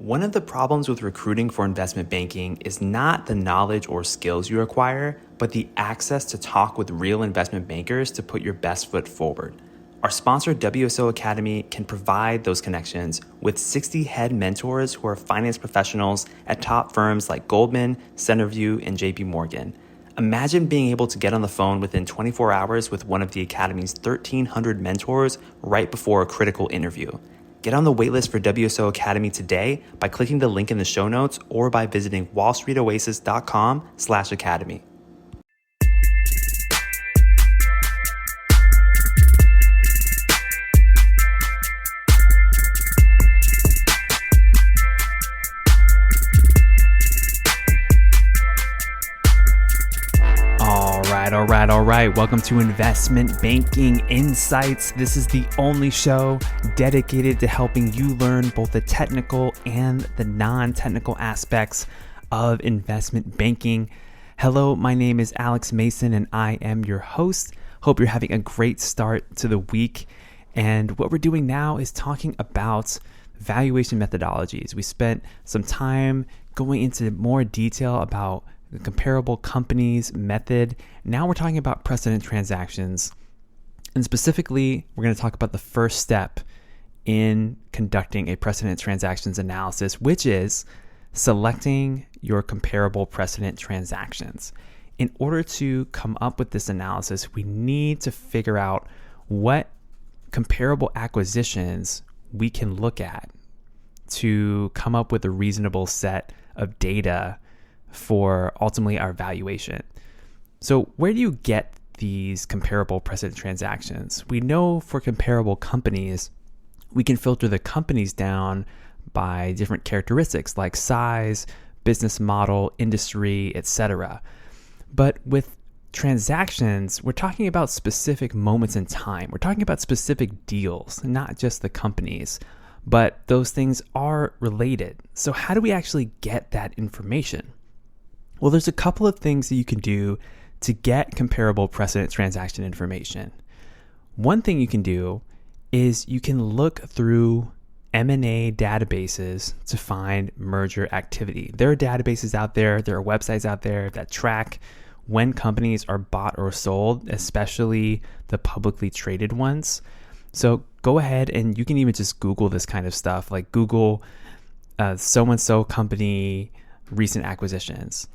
One of the problems with recruiting for investment banking is not the knowledge or skills you acquire, but the access to talk with real investment bankers to put your best foot forward. Our sponsor, WSO Academy, can provide those connections with 60 head mentors who are finance professionals at top firms like Goldman, Centerview, and JP Morgan. Imagine being able to get on the phone within 24 hours with one of the Academy's 1,300 mentors right before a critical interview. Get on the waitlist for WSO Academy today by clicking the link in the show notes or by visiting wallstreetoasis.com/academy. All right. Welcome to Investment Banking Insights. This is the only show dedicated to helping you learn both the technical and the non-technical aspects of investment banking. Hello, my name is Alex Mason and I am your host. Hope you're having a great start to the week. And what we're doing now is talking about valuation methodologies. We spent some time going into more detail about the comparable companies method. Now we're talking about precedent transactions. And specifically, we're going to talk about the first step in conducting a precedent transactions analysis, which is selecting your comparable precedent transactions. In order to come up with this analysis, we need to figure out what comparable acquisitions we can look at to come up with a reasonable set of data for ultimately our valuation. So where do you get these comparable precedent transactions? We know for comparable companies, we can filter the companies down by different characteristics like size, business model, industry, etc. But with transactions, we're talking about specific moments in time. We're talking about specific deals, not just the companies, but those things are related. So how do we actually get that information? Well, there's a couple of things that you can do to get comparable precedent transaction information. One thing you can do is you can look through M&A databases to find merger activity. There are databases out there, there are websites out there that track when companies are bought or sold, especially the publicly traded ones. So go ahead and you can even just Google this kind of stuff, like Google so-and-so company recent acquisitions,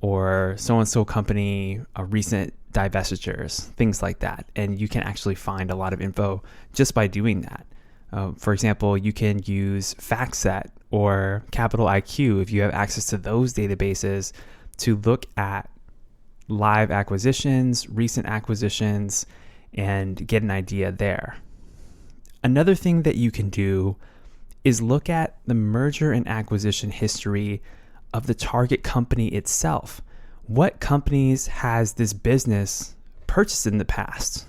or so-and-so company, recent divestitures, things like that. And you can actually find a lot of info just by doing that. For example, you can use FactSet or Capital IQ if you have access to those databases to look at live acquisitions, recent acquisitions, and get an idea there. Another thing that you can do is look at the merger and acquisition history of the target company itself. What companies has this business purchased in the past,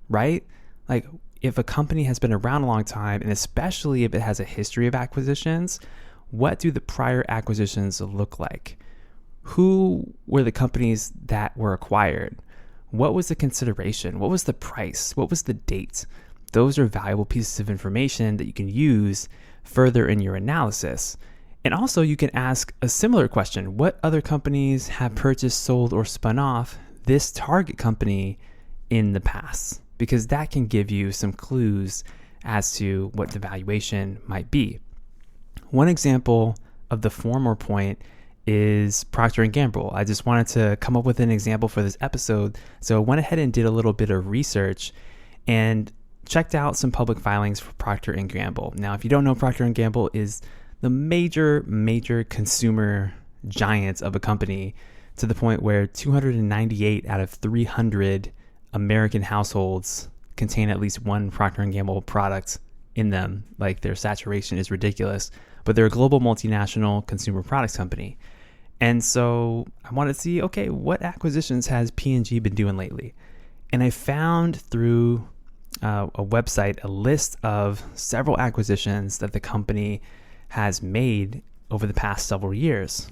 right? Like if a company has been around a long time, and especially if it has a history of acquisitions, what do the prior acquisitions look like? Who were the companies that were acquired? What was the consideration? What was the price? What was the date? Those are valuable pieces of information that you can use further in your analysis. And also you can ask a similar question. What other companies have purchased, sold, or spun off this target company in the past? Because that can give you some clues as to what the valuation might be. One example of the former point is Procter & Gamble. I just wanted to come up with an example for this episode. So I went ahead and did a little bit of research and checked out some public filings for Procter & Gamble. Now, if you don't know, Procter & Gamble is the major consumer giants of a company, to the point where 298 out of 300 American households contain at least one Procter & Gamble product in them. Like their saturation is ridiculous, but they're a global multinational consumer products company. And so I wanted to see, okay, what acquisitions has P&G been doing lately? And I found through a website a list of several acquisitions that the company has made over the past several years.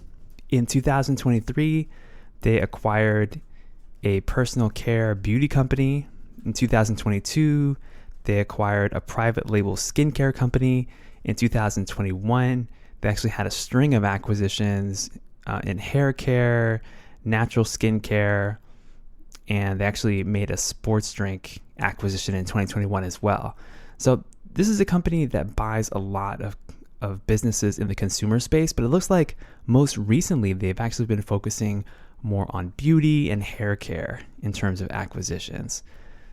In 2023, they acquired a personal care beauty company. In 2022, they acquired a private label skincare company. In 2021, They actually had a string of acquisitions in hair care, natural skin care, and they actually made a sports drink acquisition in 2021 as well. So this is a company that buys a lot of businesses in the consumer space, but it looks like most recently they've actually been focusing more on beauty and hair care in terms of acquisitions.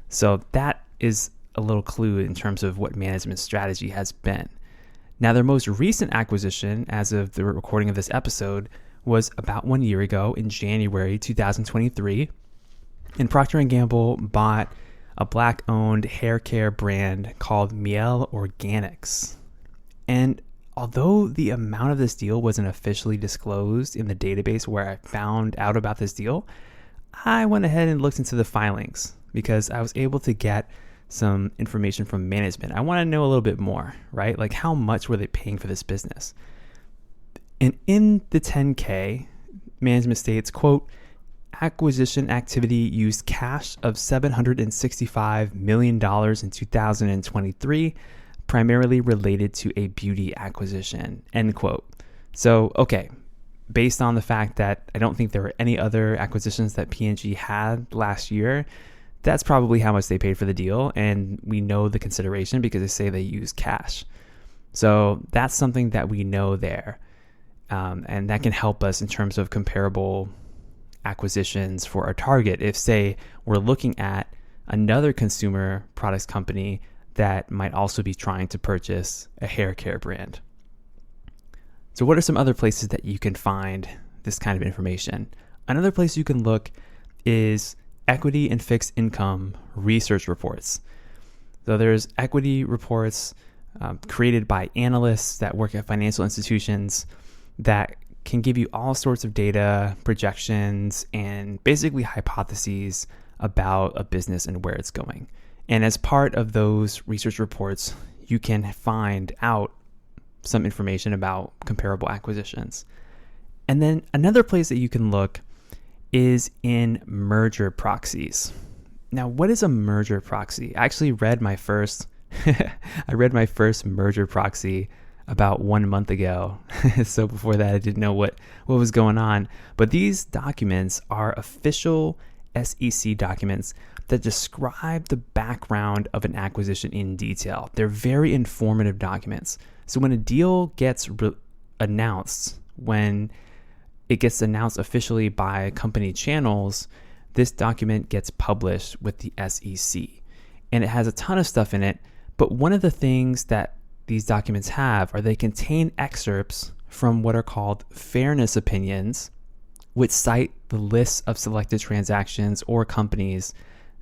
So that is a little clue in terms of what management strategy has been. Now, their most recent acquisition, as of the recording of this episode, was about 1 year ago in January 2023. And Procter & Gamble bought a Black-owned hair care brand called Miel Organics. And although the amount of this deal wasn't officially disclosed in the database where I found out about this deal, I went ahead and looked into the filings because I was able to get some information from management. I want to know a little bit more, right? Like, how much were they paying for this business? And in the 10K, management states, quote, acquisition activity used cash of $765 million in 2023, primarily related to a beauty acquisition, end quote. So, okay, based on the fact that I don't think there were any other acquisitions that P&G had last year, that's probably how much they paid for the deal. And we know the consideration because they say they use cash. So that's something that we know there. And that can help us in terms of comparable acquisitions for our target. If, say, we're looking at another consumer products company that might also be trying to purchase a hair care brand. So what are some other places that you can find this kind of information? Another place you can look is equity and fixed income research reports. So there's equity reports created by analysts that work at financial institutions that can give you all sorts of data, projections, and basically hypotheses about a business and where it's going. And as part of those research reports, you can find out some information about comparable acquisitions. And then another place that you can look is in merger proxies. Now, what is a merger proxy? I actually read my first merger proxy about 1 month ago. So before that, I didn't know what was going on. But these documents are official SEC documents that describe the background of an acquisition in detail. They're very informative documents. So when a deal gets announced, when it gets announced officially by company channels, this document gets published with the SEC. And it has a ton of stuff in it. But one of the things that these documents have are they contain excerpts from what are called fairness opinions, which cite the lists of selected transactions or companies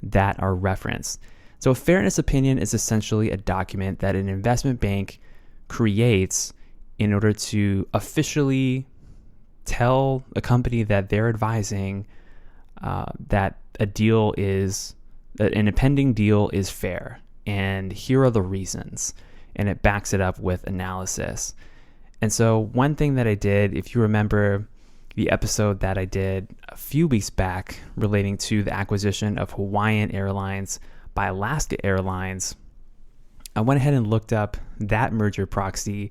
that are referenced. So a fairness opinion is essentially a document that an investment bank creates in order to officially tell a company that they're advising that an impending deal is fair, and here are the reasons, and it backs it up with analysis. And so one thing that I did, if you remember the episode that I did a few weeks back relating to the acquisition of Hawaiian Airlines by Alaska Airlines, I went ahead and looked up that merger proxy,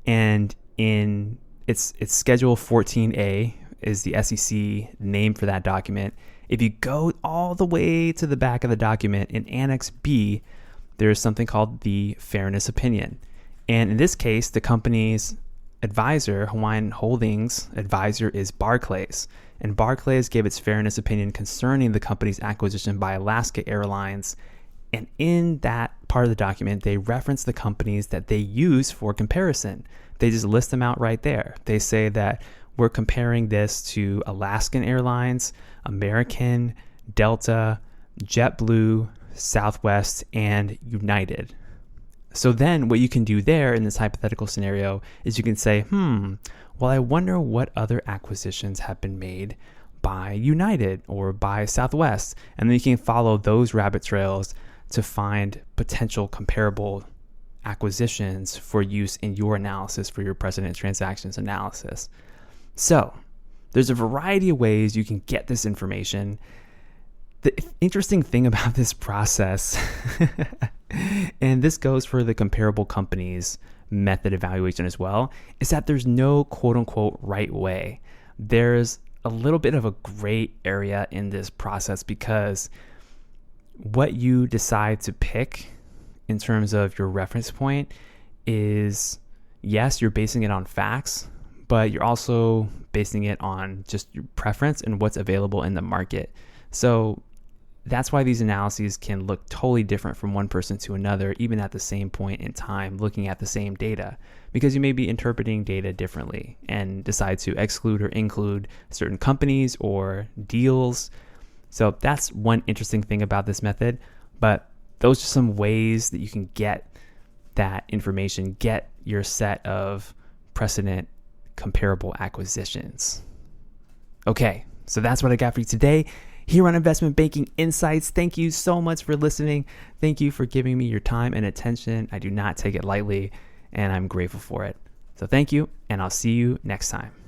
and in its Schedule 14A is the SEC name for that document. If you go all the way to the back of the document in Annex B, there's something called the fairness opinion. And in this case, the company's advisor, Hawaiian Holdings advisor, is Barclays. And Barclays gave its fairness opinion concerning the company's acquisition by Alaska Airlines. And in that part of the document, they reference the companies that they use for comparison. They just list them out right there. They say that we're comparing this to Alaskan Airlines, American, Delta, JetBlue, Southwest, and United. So then what you can do there in this hypothetical scenario is you can say, well, I wonder what other acquisitions have been made by United or by Southwest. And then you can follow those rabbit trails to find potential comparable acquisitions for use in your analysis for your precedent transactions analysis. So there's a variety of ways you can get this information. The interesting thing about this process, and this goes for the comparable companies method evaluation as well, is that there's no quote unquote right way. There's a little bit of a gray area in this process because what you decide to pick in terms of your reference point is, yes, you're basing it on facts, but you're also basing it on just your preference and what's available in the market. So that's why these analyses can look totally different from one person to another, even at the same point in time, looking at the same data, because you may be interpreting data differently and decide to exclude or include certain companies or deals. So that's one interesting thing about this method, but those are some ways that you can get that information, get your set of precedent comparable acquisitions. Okay, so that's what I got for you today here on Investment Banking Insights. Thank you so much for listening. Thank you for giving me your time and attention. I do not take it lightly, and I'm grateful for it. So thank you, and I'll see you next time.